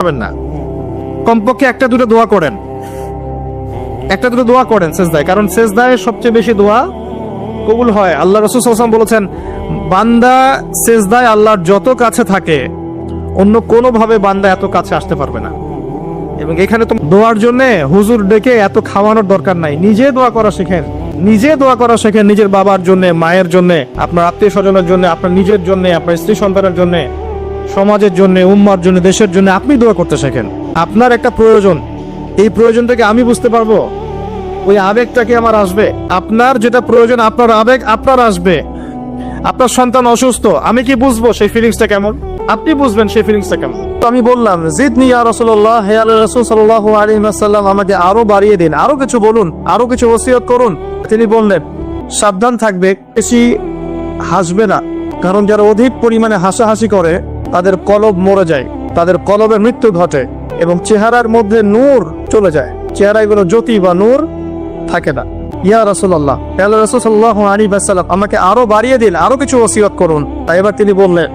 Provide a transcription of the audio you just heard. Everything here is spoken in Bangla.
পারবেন না। কমপক্ষে একটা দুটো দোয়া করেন, একটা দুটো দোয়া করেন সেজদায়, কারণ সেজদায় সবচেয়ে বেশি দোয়া কবুল হয়। আল্লাহ রাসূল সাল্লাল্লাহু আলাইহি ওয়াসাল্লাম বলেছেন, বান্দা সেজদায় আল্লাহর যত কাছে থাকে অন্য কোনো ভাবে বান্দা এত কাছে আসতে পারবে না। এবং এখানে তো দোয়ার জন্য হুজুর ডেকে এত খাওয়ানোর দরকার নাই, নিজে দোয়া করা শেখেন, নিজে দোয়া করা শেখেন, নিজের বাবার জন্য, মায়ের জন্য, আপনার আত্মীয় স্বজনের জন্য, আপনার নিজের জন্য, আপনার স্ত্রী সন্তানের জন্য, সমাজের জন্য, উম্মার জন্য, দেশের জন্য আপনি দোয়া করতে শেখেন। আপনার একটা প্রয়োজন, এই প্রয়োজনটাকে আমি বুঝতে পারবো, ওই আবেগটাকে আমার আসবে। আপনার যেটা প্রয়োজন, আপনার আবেগ আপনার আসবে। আপনার সন্তান অসুস্থ, আমি কি বুঝবো সেই ফিলিংসটা কেমন, আপনি বুঝবেন সেই ফিলিংসটা কেমন। তো আমি বললাম, জিদনি ইয়া রাসূলুল্লাহ, হে আল্লাহর রাসূল সাল্লাল্লাহু আলাইহি ওয়াসাল্লাম, আমাকে আরো বাড়িয়ে দিন, আরো কিছু বলুন, আরো কিছু ওসিয়ত করুন। তিনি বললেন, সাবধান থাকবে, বেশি হাসবে না, কারণ যারা অধিক পরিমাণে হাসাহাসি করে তাদের কলব মরে যায়, তাদের কলবের মৃত্যু ঘটে এবং চেহারার মধ্যে নূর চলে যায়, চেহারায় কোনো জ্যোতি বা নূর থাকে না। ইয়া রাসূলুল্লাহ, আল্লাহর রাসূল সাল্লাল্লাহু আলাইহি ওয়াসাল্লাম, আমাকে আরো বাড়িয়ে দিন, আরো কিছু ওসিয়ত করুন। তাই এবার তিনি বললেন,